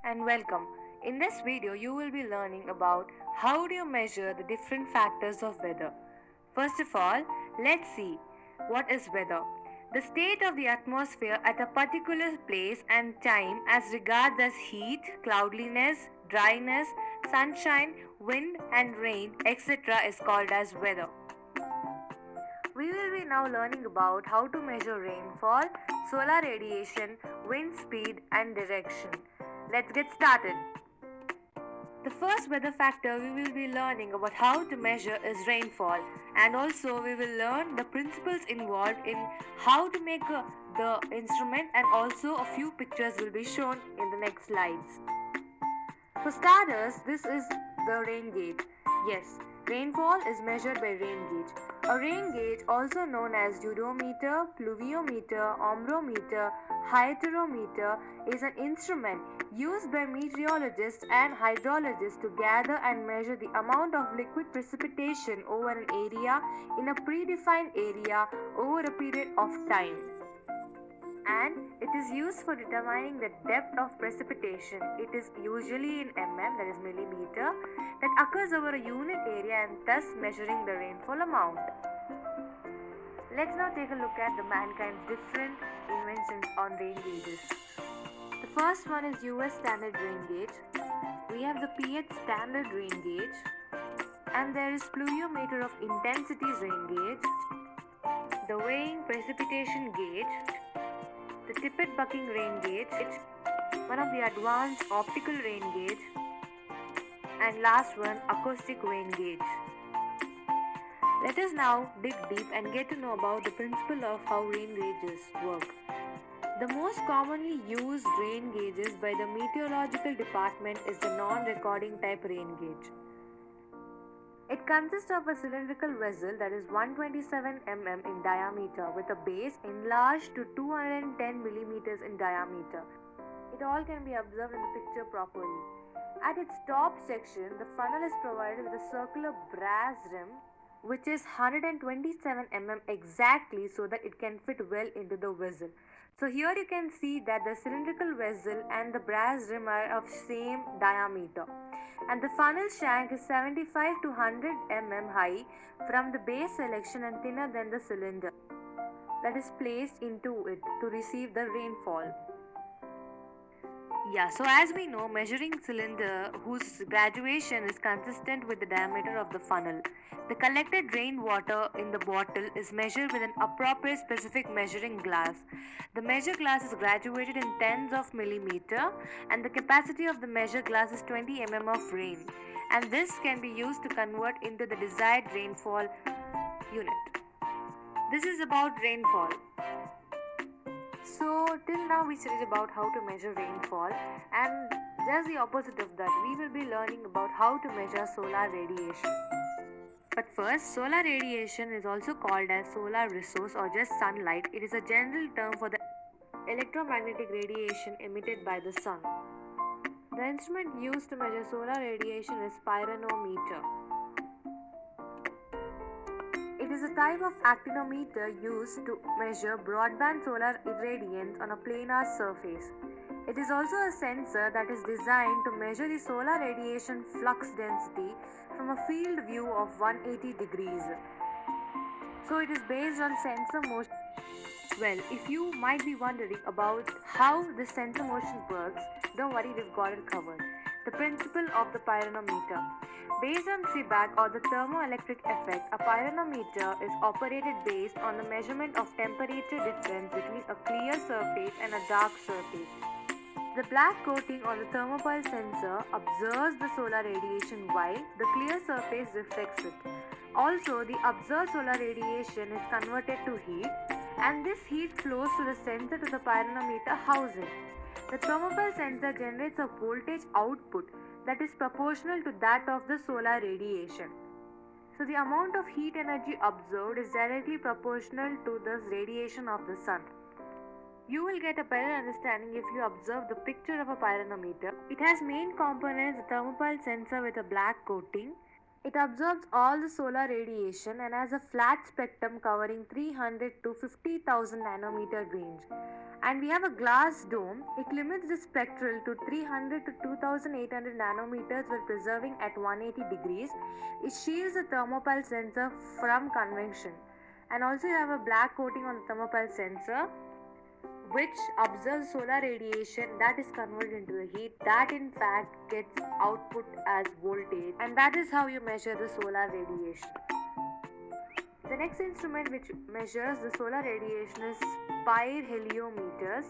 and welcome. In this video, you will be learning about how do you measure the different factors of weather. First of all, let's see what is weather. The state of the atmosphere at a particular place and time as regards as heat, cloudiness, dryness, sunshine, wind and rain, etc. is called as weather. We will be now learning about how to measure rainfall, solar radiation, wind speed and direction. Let's get started. The first weather factor we will be learning about how to measure is rainfall, and also we will learn the principles involved in how to make the instrument, and also a few pictures will be shown in the next slides. For starters, this is the rain gauge. Yes, rainfall is measured by rain gauge. A rain gauge, also known as durometer, pluviometer, ombrometer, hydrometer, is an instrument used by meteorologists and hydrologists to gather and measure the amount of liquid precipitation over an area in a predefined area over a period of time, and it is used for determining the depth of precipitation. It is usually in mm, that is millimeter, that occurs over a unit area and thus measuring the rainfall amount. Let's now take a look at the mankind's different inventions on rain gauges. The first one is US standard rain gauge. We have the pH standard rain gauge, and there is pluviometer of intensities rain gauge, the weighing precipitation gauge, the tippet bucking rain gauge, one of the advanced optical rain gauge, and last one, acoustic rain gauge. Let us now dig deep and get to know about the principle of how rain gauges work. The most commonly used rain gauges by the meteorological department is the non-recording type rain gauge. It consists of a cylindrical vessel that is 127 mm in diameter with a base enlarged to 210 millimeters in diameter. It all can be observed in the picture properly. At its top section, the funnel is provided with a circular brass rim which is 127 mm exactly, so that it can fit well into the vessel. So here you can see that the cylindrical vessel and the brass rim are of same diameter, and the funnel shank is 75 to 100 mm high from the base selection and thinner than the cylinder that is placed into it to receive the rainfall. Yeah, so as we know, measuring cylinder whose graduation is consistent with the diameter of the funnel. The collected rainwater in the bottle is measured with an appropriate specific measuring glass. The measure glass is graduated in tens of millimeter, and the capacity of the measure glass is 20 mm of rain. And this can be used to convert into the desired rainfall unit. This is about rainfall. So till now we studied about how to measure rainfall, and just the opposite of that, we will be learning about how to measure solar radiation. But first, solar radiation is also called as solar resource or just sunlight. It is a general term for the electromagnetic radiation emitted by the sun. The instrument used to measure solar radiation is pyranometer. It is a type of actinometer used to measure broadband solar irradiance on a planar surface. It is also a sensor that is designed to measure the solar radiation flux density from a field view of 180 degrees. So it is based on sensor motion. Well, if you might be wondering about how the sensor motion works, don't worry, we've got it covered. The principle of the pyranometer. Based on Seebeck or the thermoelectric effect, a pyranometer is operated based on the measurement of temperature difference between a clear surface and a dark surface. The black coating on the thermopile sensor observes the solar radiation while the clear surface reflects it. Also, the observed solar radiation is converted to heat, and this heat flows to the sensor to the pyranometer housing. The thermopile sensor generates a voltage output that is proportional to that of the solar radiation. So the amount of heat energy observed is directly proportional to the radiation of the sun. You will get a better understanding if you observe the picture of a pyranometer. It has main components: the thermopile sensor with a black coating, It absorbs all the solar radiation and has a flat spectrum covering 300 to 50,000 nanometer range. And we have a glass dome. It limits the spectral to 300 to 2800 nanometers while preserving at 180 degrees. It shields the thermopile sensor from convection. And also you have a black coating on the thermopile sensor which observes solar radiation that is converted into the heat that in fact gets output as voltage, and that is how you measure the solar radiation. The next instrument which measures the solar radiation is pyrheliometers.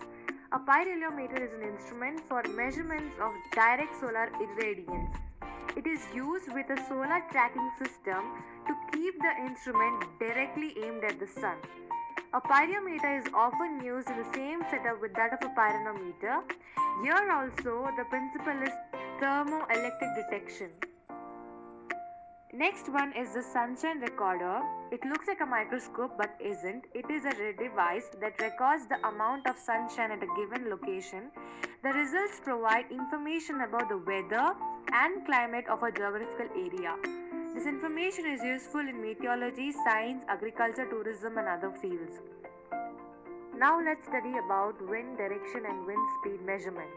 A pyrheliometer is an instrument for measurements of direct solar irradiance. It is used with a solar tracking system to keep the instrument directly aimed at the sun. A pyrheliometer is often used in the same setup with that of a pyranometer. Here also the principle is thermoelectric detection. Next one is the sunshine recorder. It looks like a microscope but isn't. It is a device that records the amount of sunshine at a given location. The results provide information about the weather and climate of a geographical area. This information is useful in meteorology, science, agriculture, tourism and other fields. Now let's study about wind direction and wind speed measurement.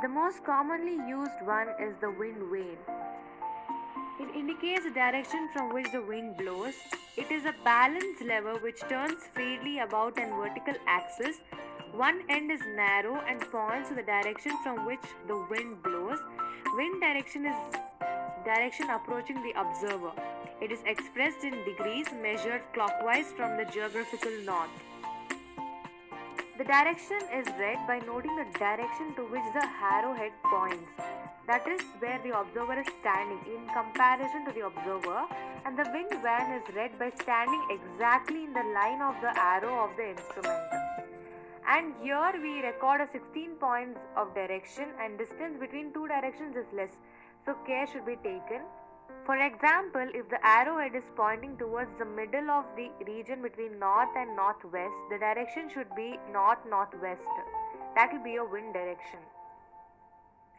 The most commonly used one is the wind vane. It indicates the direction from which the wind blows. It is a balance lever which turns freely about an vertical axis. One end is narrow and points to the direction from which the wind blows. Wind direction is direction approaching the observer. It is expressed in degrees measured clockwise from the geographical north. The direction is read by noting the direction to which the arrowhead points. That is where the observer is standing in comparison to the observer, and the wind vane is read by standing exactly in the line of the arrow of the instrument. And here we record a 16 points of direction, and distance between two directions is less, so care should be taken. For example, if the arrowhead is pointing towards the middle of the region between north and northwest, the direction should be north-northwest. That will be your wind direction.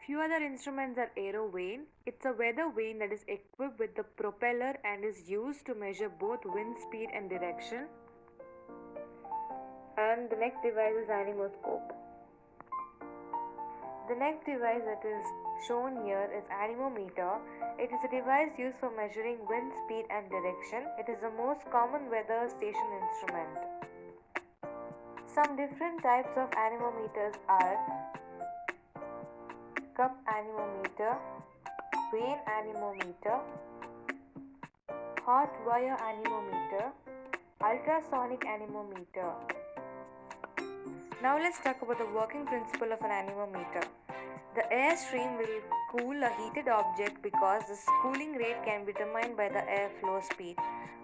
Few other instruments are aero vane. It's a weather vane that is equipped with the propeller and is used to measure both wind speed and direction. And the next device is anemoscope. The next device that is shown here is anemometer. It is a device used for measuring wind speed and direction. It is the most common weather station instrument. Some different types of anemometers are cup anemometer, vane anemometer, hot wire anemometer, ultrasonic anemometer. Now let's talk about the working principle of an anemometer. The air stream will cool a heated object because the cooling rate can be determined by the airflow speed.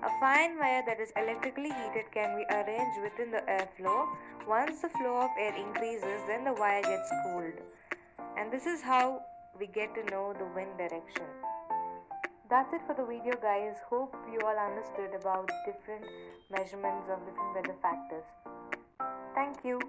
A fine wire that is electrically heated can be arranged within the airflow. Once the flow of air increases, then the wire gets cooled. And this is how we get to know the wind direction. That's it for the video, guys. Hope you all understood about different measurements of different weather factors. Thank you.